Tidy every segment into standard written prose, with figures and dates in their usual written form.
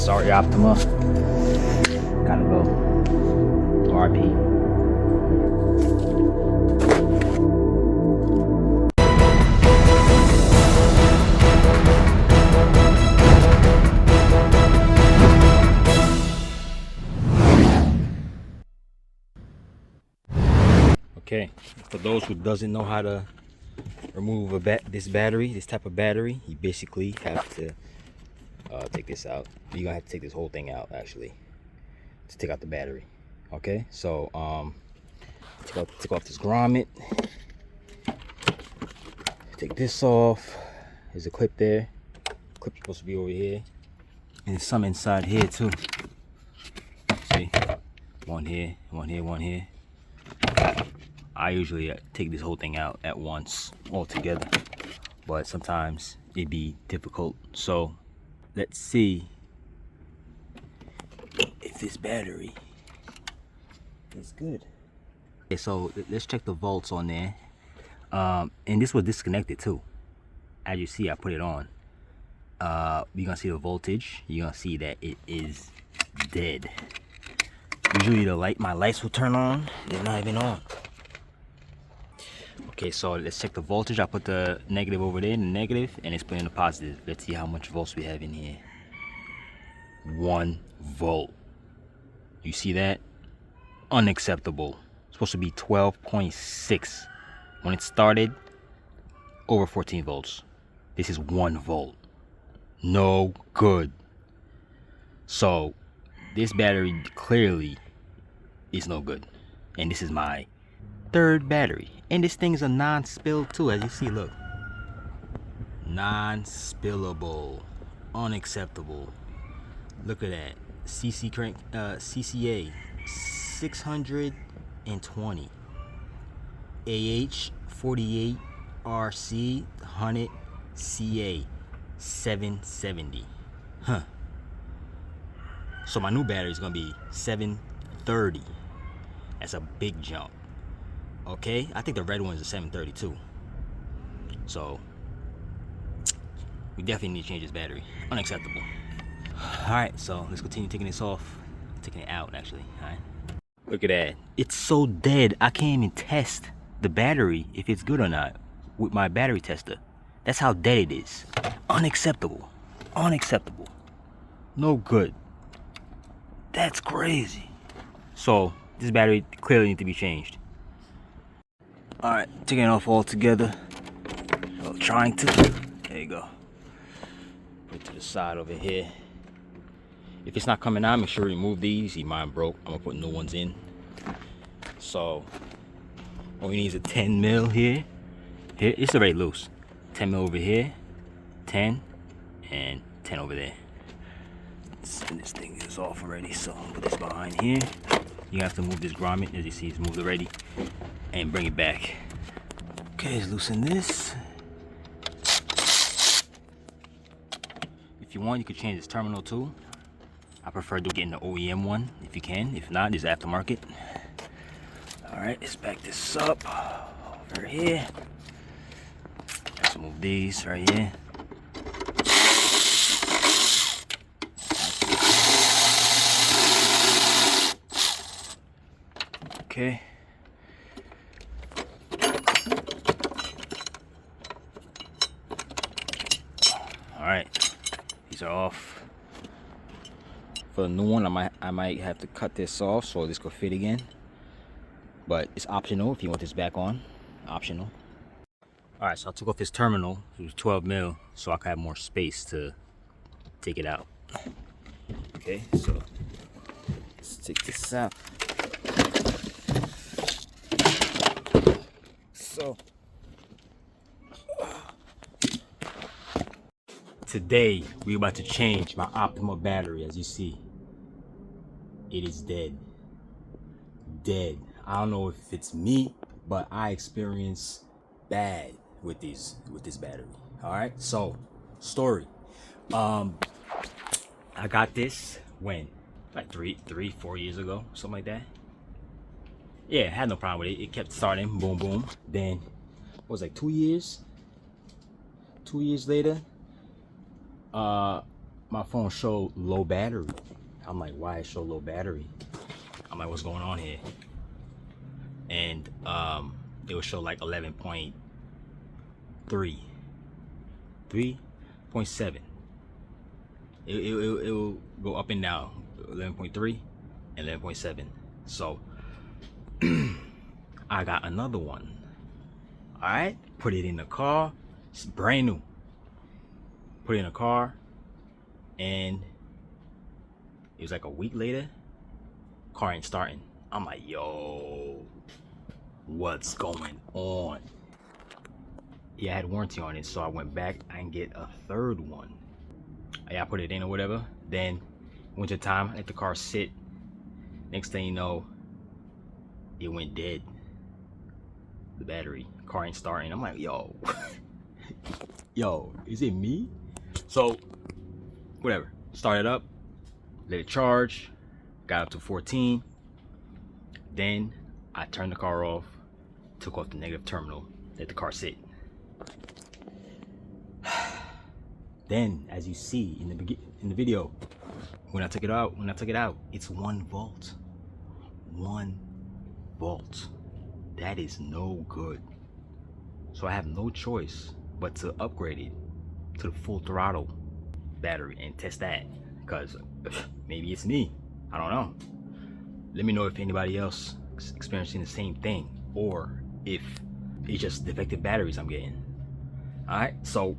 Sorry, Optima. Gotta go. RP. Okay, for those who doesn't know how to remove this type of battery, you basically have to take this out. You're gonna have to take this whole thing out actually to take out the battery. Okay, so take off this grommet, take this off. There's a clip there. Clip's supposed to be over here, and there's some inside here too. See, one here, one here, one here. I usually take this whole thing out at once all together, but sometimes it'd be difficult. So let's see if this battery is good. Okay, so let's check the volts on there. And this was disconnected too. As you see, I put it on. You're gonna see the voltage. You're gonna see that it is dead. Usually my lights will turn on. They're not even on. Okay, so let's check the voltage. I put the negative over there, the negative, and it's putting the positive. Let's see how much volts we have in here. 1 volt. You see that? Unacceptable. It's supposed to be 12.6. When it started, over 14 volts. This is 1 volt. No good. So this battery clearly is no good. And this is my 3rd battery. And this thing is a non-spill too, as you see, look. Non-spillable. Unacceptable. Look at that. CCA 620. AH 48 RC 100 CA 770. Huh. So my new battery is gonna be 730. That's a big jump. Okay, I think the red one is a 732. So we definitely need to change this battery. Unacceptable. Alright, so let's continue taking this off. Taking it out actually. Alright. Look at that. It's so dead. I can't even test the battery if it's good or not with my battery tester. That's how dead it is. Unacceptable. Unacceptable. No good. That's crazy. So this battery clearly needs to be changed. Alright, taking it off altogether. Well, trying to. There you go. Put it to the side over here. If it's not coming out, make sure to remove these. See, mine broke. I'm gonna put new ones in. So all we need is a 10 mil here. Here, it's already loose. 10 mil over here, 10, and 10 over there. And this thing is off already, so I'll put this behind here. You have to move this grommet, as you see, it's moved already, and bring it back. Okay, let's loosen this. If you want, you could change this terminal too. I prefer getting the OEM one if you can. If not, just aftermarket. All right, let's back this up over here. Let's move these right here. Okay. All right, these are off. For the new one, I might have to cut this off so this could fit again. But it's optional if you want this back on. Optional. All right, so I took off this terminal. It was 12 mil, so I could have more space to take it out. Okay, so let's take this out. So today we're about to change my Optima battery. As you see, it is dead. Dead. I don't know if it's me, but I experience bad with this battery. All right, so story. I got this when, like 4 years ago, something like that. Yeah, I had no problem with it. It kept starting, boom, boom. Then it was like 2 years. 2 years later, my phone showed low battery. I'm like, why it show low battery? I'm like, what's going on here? And it would show like 11.3, 3.7. It will go up and down, 11.3 and 11.7. So I got another one. All right, put it in the car. It's brand new. Put it in the car, and it was like a week later, car ain't starting. I'm like, yo, what's going on? Yeah, I had warranty on it, so I went back and get a third one. Yeah, I put it in or whatever. Then winter time, I let the car sit. Next thing you know, it went dead. The battery, car ain't starting. I'm like, yo, yo, is it me? So whatever, started up, let it charge, got up to 14. Then I turned the car off, took off the negative terminal, let the car sit. Then, as you see in the video, when I took it out, it's 1 volt. 1 volt. That is no good. So I have no choice but to upgrade it to the full throttle battery and test that, because maybe it's me. I don't know. Let me know if anybody else is experiencing the same thing, or if it's just defective batteries I'm getting. Alright, so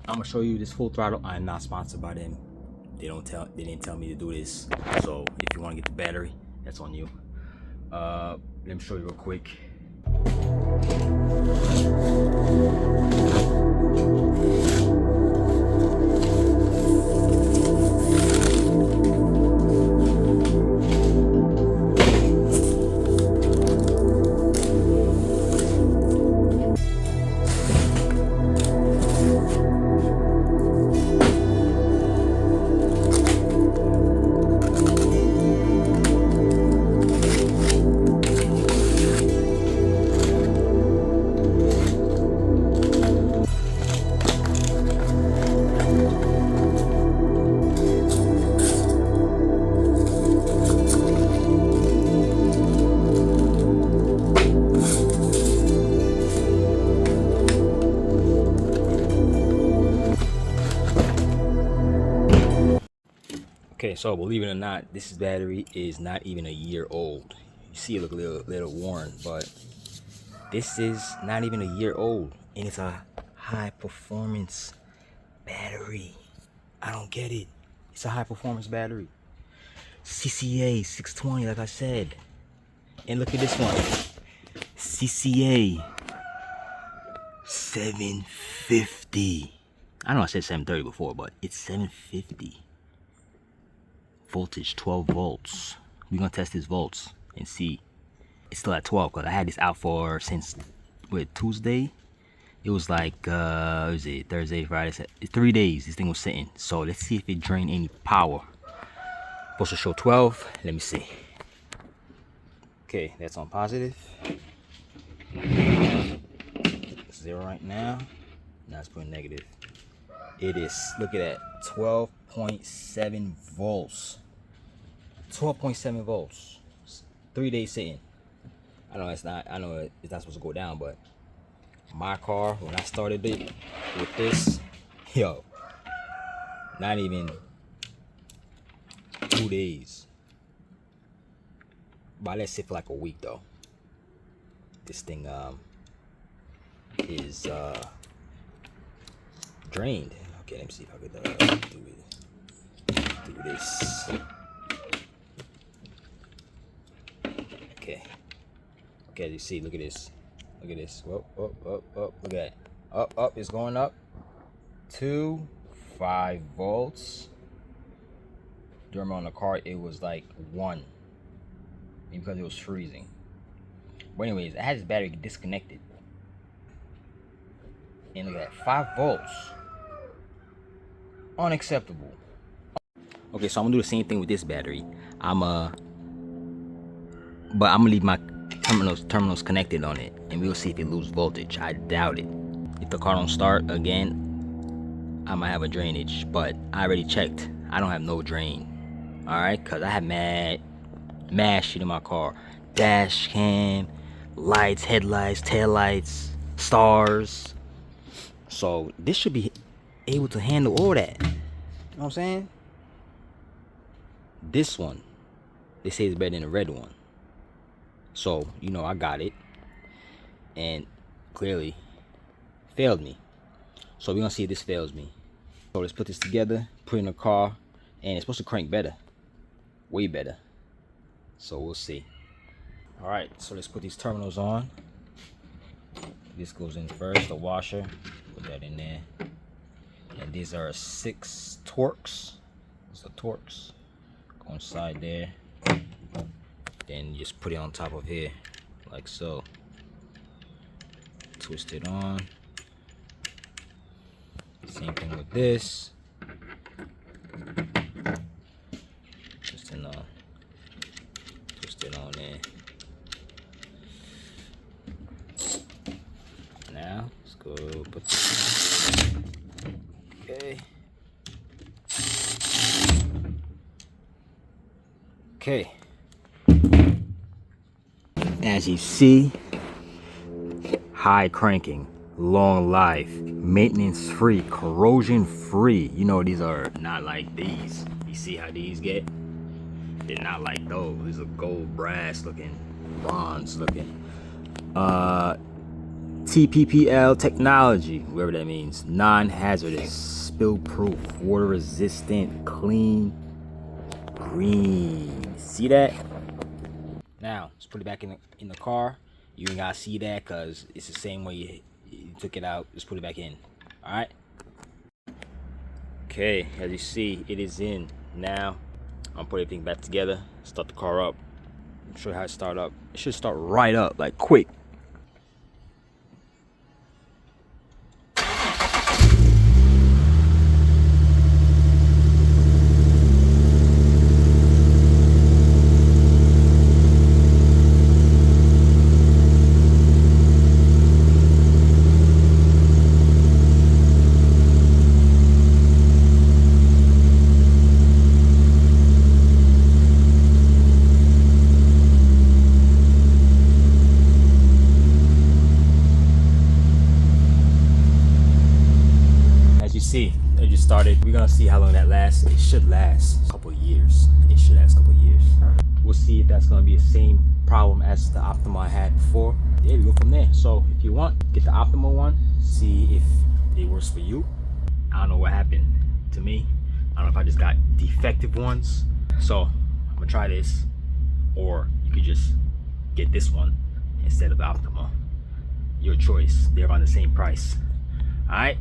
I'm gonna show you this full throttle. I'm not sponsored by them. They didn't tell me to do this. So if you want to get the battery, that's on you. Let me show you real quick. Okay, so believe it or not, this battery is not even a year old. You see it look a little worn, but this is not even a year old, and it's a high performance battery. I don't get it. It's a high performance battery. CCA 620, like I said. And look at this one. CCA 750. I know I said 730 before, but it's 750. Voltage 12 volts. We're gonna test this volts and see. It's still at 12 because I had this out for since Tuesday. It was like what was it, Thursday, Friday, Saturday, 3 days this thing was sitting. So let's see if it drained any power. Supposed to show 12. Let me see. Okay, that's on positive. 0 right now. Now it's putting negative. It is, look at that, 12.7 volts. 12.7 volts. 3 days sitting. I know it's not supposed to go down, but my car, when I started it with this, yo, not even 2 days. But let's sit for like a week though. This thing is drained. Okay, let me see if I could do this. Okay, as you see, look at this. Look at this. Whoa, look at that. Up, it's going up. 5 volts. During on the car, it was like 1. Maybe because it was freezing. But anyways, I had this battery disconnected. And look at that, 5 volts. Unacceptable. Okay, so I'm gonna do the same thing with this battery. But I'm gonna leave my terminals connected on it, and we'll see if it loses voltage. I doubt it. If the car don't start again, I might have a drainage, but I already checked. I don't have no drain. Alright, cause I have mad shit in my car. Dash cam, lights, headlights, taillights, stars. So this should be able to handle all that. You know what I'm saying? This one, they say is better than the red one. So, you know, I got it. And clearly failed me. So we're gonna see if this fails me. So let's put this together, put it in the car, and it's supposed to crank better. Way better. So we'll see. Alright, so let's put these terminals on. This goes in first, the washer. Put that in there. And these are 6 Torx. These are Torx. Go inside there. Then just put it on top of here, like so. Twist it on. Same thing with this. Twist it on. Twist it on there. Now let's go put this. Okay. Okay. As you see, high cranking, long life, maintenance free, corrosion free. You know, these are not like these. You see how these get? They're not like those. These are gold, brass looking, bronze looking. TPPL technology, whatever that means. Non-hazardous, spill proof, water resistant, clean, green. See that? Now let's put it back in the car. You ain't gotta see that because it's the same way you took it out. Just put it back in. All right. Okay, as you see, it is in. Now I'm putting everything back together. Start the car up. I'm sure how to start up. It should start right up, like quick. See, it just started. We're gonna see how long that lasts. It should last a couple of years. It should last a couple of years. We'll see if that's gonna be the same problem as the Optima I had before. Yeah, we go from there. So if you want, get the Optima one, see if it works for you. I don't know what happened to me. I don't know if I just got defective ones. So I'm gonna try this, or you could just get this one instead of the Optima. Your choice. They're around the same price. All right.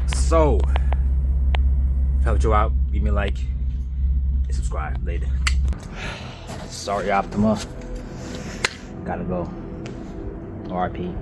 So, if I helped you out, give me a like and subscribe later. Sorry, Optima. Gotta go. RIP.